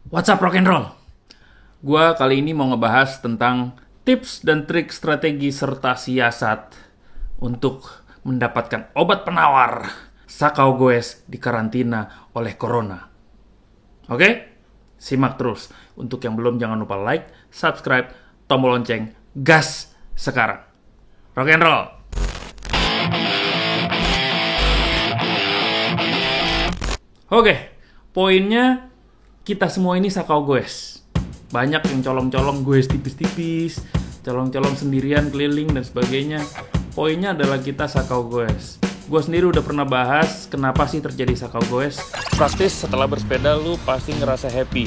What's up rock and roll? Gua kali ini mau ngebahas tentang tips dan trik strategi serta siasat untuk mendapatkan obat penawar sakau goes di karantina oleh corona. Oke? Simak terus. Untuk yang belum jangan lupa like, subscribe, tombol lonceng, gas sekarang. Rock and roll. Oke, poinnya kita semua ini sakau goes. Banyak yang colong-colong goes tipis-tipis, colong-colong sendirian keliling dan sebagainya. Poinnya adalah kita sakau goes. Gue sendiri udah pernah bahas kenapa sih terjadi sakau goes. Praktis setelah bersepeda lu pasti ngerasa happy.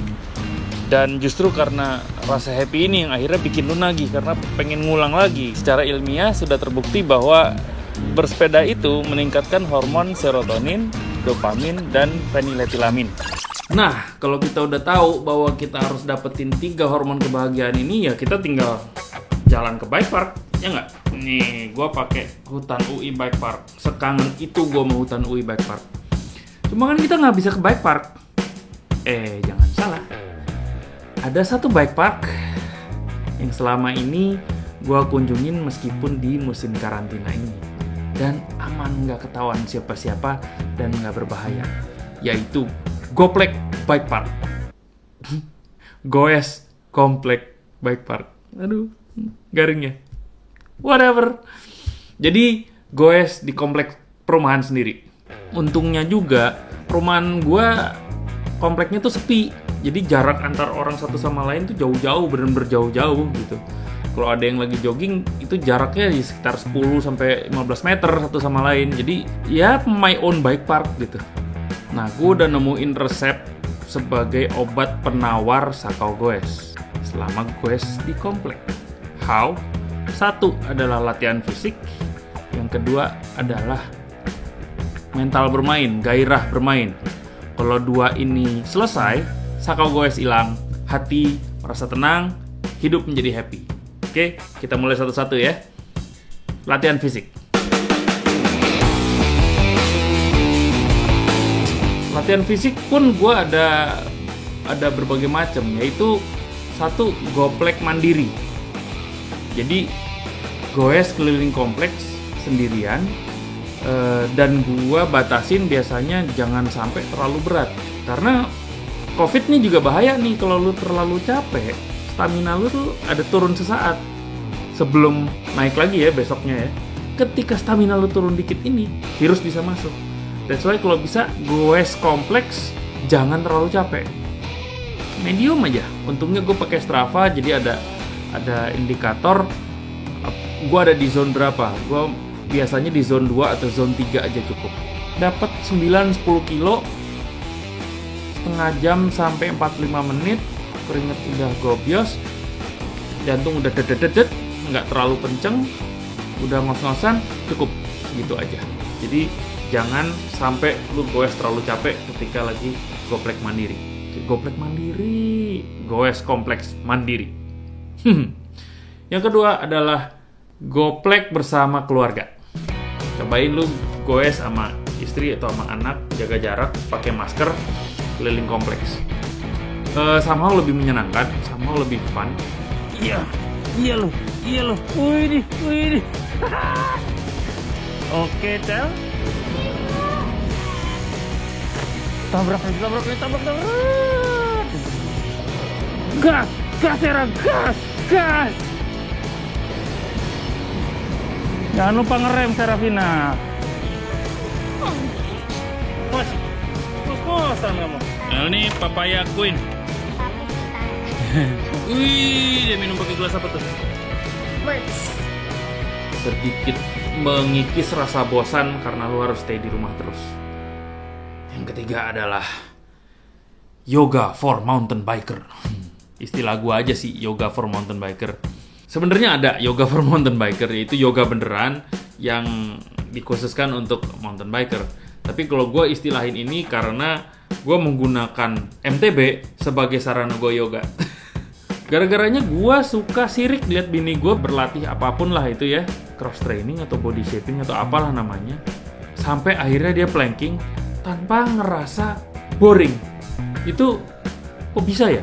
Dan justru karena rasa happy ini yang akhirnya bikin lu nagih karena pengen ngulang lagi. Secara ilmiah sudah terbukti bahwa bersepeda itu meningkatkan hormon serotonin, dopamin, dan feniletilamin. Nah, kalau kita udah tahu bahwa kita harus dapetin 3 hormon kebahagiaan ini, ya kita tinggal jalan ke bike park, ya nggak? Nih, gue pakai hutan UI bike park. Sekangen itu gue mau hutan UI bike park. Cuma kan kita nggak bisa ke bike park. Jangan salah. Ada satu bike park yang selama ini gue kunjungin meskipun di musim karantina ini. Dan aman, nggak ketahuan siapa-siapa dan nggak berbahaya. Yaitu Goplek Bike Park. Goes Komplek Bike Park. Aduh, garing ya. Whatever. Jadi goes di kompleks perumahan sendiri. Untungnya juga perumahan gua kompleknya tuh sepi. Jadi jarak antar orang satu sama lain tuh jauh-jauh, bener-bener jauh-jauh gitu. Kalau ada yang lagi jogging itu jaraknya di sekitar 10 sampai 15 meter satu sama lain. Jadi ya my own bike park gitu. Nah, gue udah nemuin resep sebagai obat penawar sakau goes selama goes di komplek. How? 1 adalah latihan fisik. Yang kedua adalah mental bermain, gairah bermain. Kalau 2 ini selesai, sakau goes hilang, hati merasa tenang, hidup menjadi happy. Oke, kita mulai satu-satu ya. Latihan fisik. Latihan fisik pun gue ada berbagai macam, yaitu 1 goplek mandiri. Jadi goes keliling kompleks sendirian, dan gue batasin biasanya jangan sampai terlalu berat. Karena COVID nih juga bahaya nih kalau lu terlalu capek. Stamina lu tuh ada turun sesaat sebelum naik lagi ya besoknya ya. Ketika stamina lu turun dikit ini, virus bisa masuk. That's why kalau bisa goes kompleks jangan terlalu capek. Medium aja. Untungnya gue pakai Strava, jadi ada indikator gue ada di zone berapa. Gue biasanya di zone 2 atau zone 3 aja cukup. Dapat 9-10 kilo setengah jam sampai 45 menit. Keringet udah gobios, jantung udah dedet, nggak terlalu kenceng, udah ngos-ngosan, cukup gitu aja. Jadi jangan sampai lu goes terlalu capek ketika lagi goplek mandiri. Goplek mandiri, goes kompleks mandiri. Yang kedua adalah goplek bersama keluarga. Cobain lu goes sama istri atau sama anak, jaga jarak, pakai masker, keliling kompleks. Somehow lebih menyenangkan, somehow lebih fun. Iya loh. Wih. Oke, Tel. Tabrak. Gas, Era, gas. Jangan lupa ngerem, Serafina. Kos-kosan kamu. Nah, ini papaya queen. Wih, dia minum pakai gelas apa tuh? Sedikit mengikis rasa bosan karena lu harus stay di rumah terus. Yang ketiga adalah yoga for mountain biker. Istilah gua aja sih, yoga for mountain biker. Sebenarnya ada yoga for mountain biker, yaitu yoga beneran yang dikhususkan untuk mountain biker. Tapi kalau gue istilahin ini karena gue menggunakan MTB sebagai sarana gue yoga. Gara-garanya gue suka sirik lihat bini gue berlatih apapun lah itu ya, cross training atau body shaping atau apalah namanya. Sampai akhirnya dia planking tanpa ngerasa boring. Itu kok bisa ya?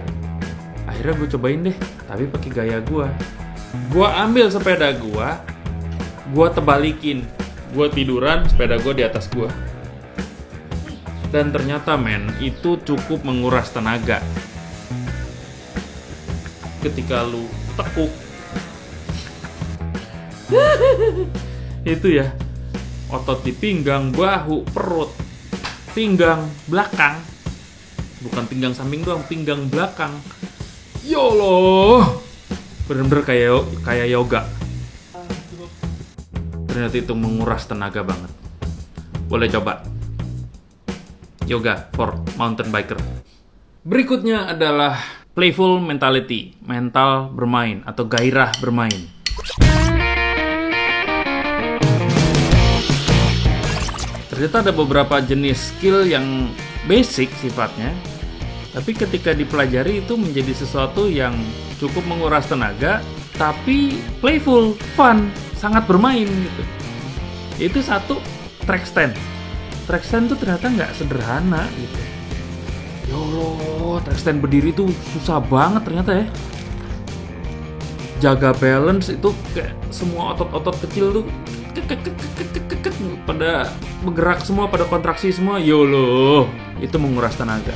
Akhirnya gue cobain deh, tapi pakai gaya gue. Gue ambil sepeda gue tebalikin, gue tiduran, sepeda gue di atas gue. Dan ternyata men, itu cukup menguras tenaga. Ketika lu tekuk itu ya, otot di pinggang, bahu, perut, pinggang belakang, bukan pinggang samping doang, pinggang belakang. Yolo, bener-bener kayak yoga. Ternyata itu menguras tenaga banget. Boleh coba yoga for mountain biker. Berikutnya adalah playful mentality, mental bermain atau gairah bermain. Ternyata ada beberapa jenis skill yang basic sifatnya, tapi ketika dipelajari itu menjadi sesuatu yang cukup menguras tenaga, tapi playful, fun, sangat bermain gitu. Itu satu, track stand. Track stand tuh ternyata nggak sederhana gitu. Ya Allah, track stand berdiri tuh susah banget ternyata ya. Jaga balance itu kayak semua otot-otot kecil tuh pada bergerak semua, pada kontraksi semua. Yolo, itu menguras tenaga.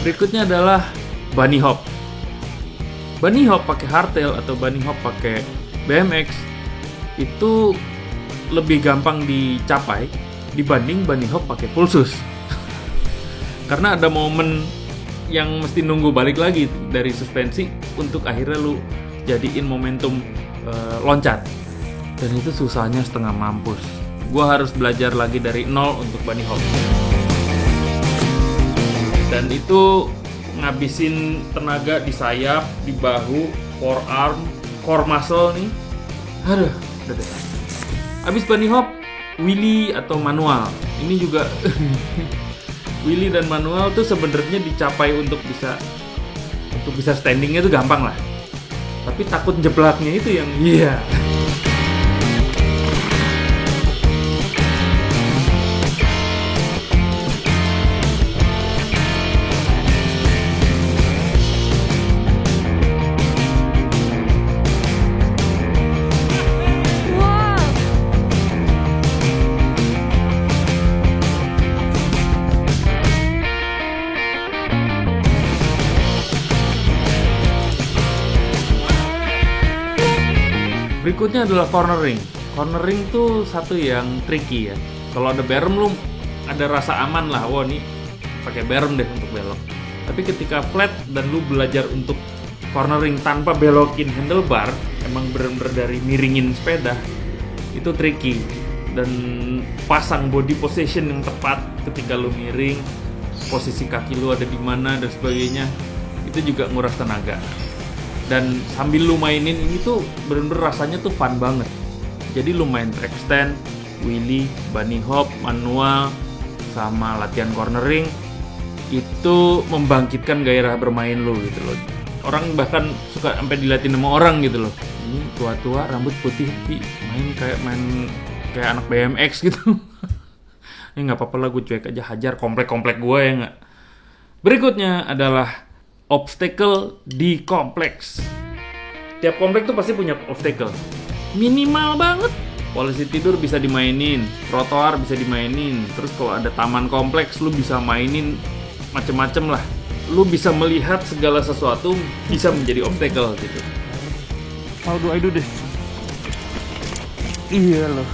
Berikutnya adalah bunny hop. Bunny hop pakai hardtail atau bunny hop pakai BMX itu lebih gampang dicapai dibanding bunny hop pakai full shoes. Karena ada momen yang mesti nunggu balik lagi dari suspensi untuk akhirnya lu jadiin momentum loncat. Dan itu susahnya setengah mampus. Gua harus belajar lagi dari nol untuk bunny hop. Dan itu ngabisin tenaga di sayap, di bahu, forearm, core muscle nih. Aduh, udah deh. Abis bunny hop, wheelie atau manual. Ini juga wheelie dan manual tuh sebenarnya dicapai untuk bisa standingnya tuh gampang lah. Tapi takut jeblaknya itu yang Berikutnya adalah cornering. Cornering tuh satu yang tricky ya. Kalau ada berem lu ada rasa aman lah. Wah, nih pakai berem deh untuk belok. Tapi ketika flat dan lu belajar untuk cornering tanpa belokin handlebar, emang bener-bener dari miringin sepeda, itu tricky. Dan pasang body position yang tepat ketika lu miring, posisi kaki lu ada di mana dan sebagainya, itu juga nguras tenaga. Dan sambil lu mainin ini tuh bener-bener rasanya tuh fun banget. Jadi lu main track stand, wheelie, bunny hop, manual, sama latihan cornering, itu membangkitkan gairah bermain lu gitu loh. Orang bahkan suka sampai diliatin sama orang gitu loh. Ini tua-tua rambut putih main kayak anak BMX gitu. Ini nggak apa-apa lah, gue cuek aja, hajar komplek-komplek gue ya nggak. Berikutnya adalah obstacle di kompleks. Tiap komplek tuh pasti punya obstacle. Minimal banget. Polisi tidur bisa dimainin, trotoar bisa dimainin. Terus kalau ada taman kompleks, lu bisa mainin macem-macem lah. Lu bisa melihat segala sesuatu bisa menjadi obstacle gitu. How do I do this? Iya loh.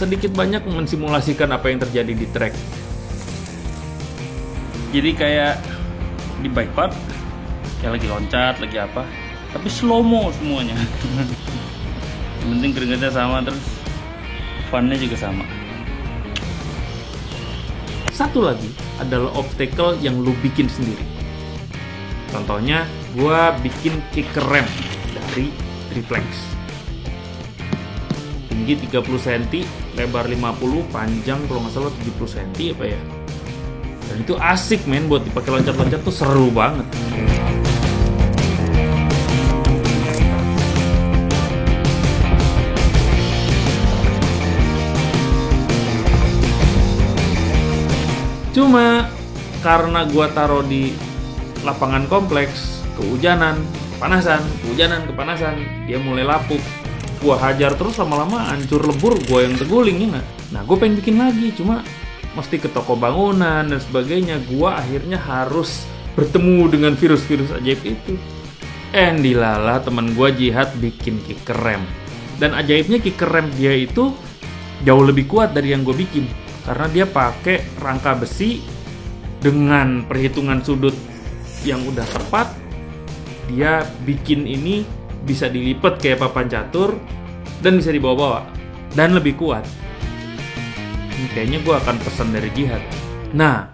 Sedikit banyak mensimulasikan apa yang terjadi di track. Jadi kayak di bike park, ya lagi loncat, lagi apa, tapi slow mo semuanya. Yang penting keringatnya sama, terus funnya juga sama. Satu lagi adalah obstacle yang lu bikin sendiri. Contohnya, gua bikin kicker ramp dari triplex. Tinggi 30 cm, lebar 50, panjang kalau nggak salah 70 cm apa ya. Dan itu asik men, buat dipakai loncat-loncat tuh seru banget. Cuma karena gua taruh di lapangan kompleks, kehujanan, kepanasan, dia mulai lapuk. Gua hajar terus, lama-lama hancur lebur, gua yang terguling ya. Nah, gue pengen bikin lagi, cuma mesti ke toko bangunan dan sebagainya. Gua akhirnya harus bertemu dengan virus-virus ajaib itu. Dilala teman gua Jihad bikin kicker rem. Dan ajaibnya kicker rem dia itu jauh lebih kuat dari yang gue bikin. Karena dia pakai rangka besi dengan perhitungan sudut yang udah tepat. Dia bikin ini bisa dilipat kayak papan catur dan bisa dibawa-bawa dan lebih kuat. Kayaknya gue akan pesan dari Jihad. Nah,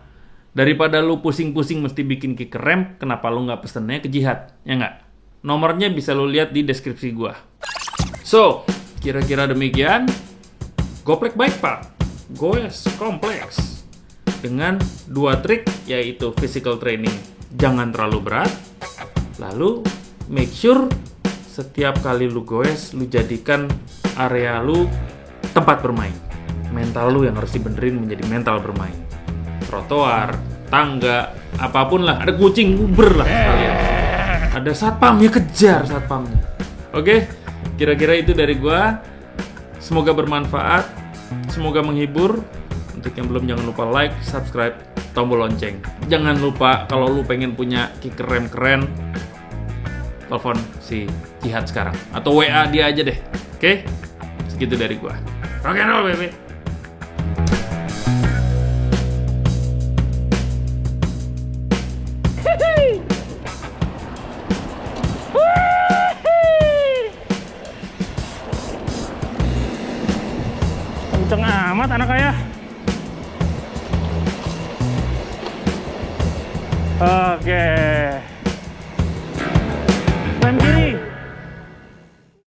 daripada lu pusing-pusing mesti bikin kicker rem, kenapa lu nggak pesennya ke Jihad? Ya nggak? Nomornya bisa lu lihat di deskripsi gue. So, kira-kira demikian. Goplek baik pak, goes kompleks. Dengan 2 trik, yaitu physical training, jangan terlalu berat. Lalu, make sure setiap kali lu goes, lu jadikan area lu tempat bermain. Mental lu yang harus dibenerin menjadi mental bermain. Trotoar, tangga, apapun lah. Ada kucing, uber lah sekalian. Ada satpam, ya kejar satpamnya. Oke, kira-kira itu dari gua. Semoga bermanfaat, semoga menghibur. Untuk yang belum, jangan lupa like, subscribe, tombol lonceng. Jangan lupa kalau lu pengen punya kicker rem keren, telepon si Jihad sekarang atau WA dia aja deh. Oke? Segitu dari gua. Rock and roll baby. Kenceng amat anak ayah. Oke.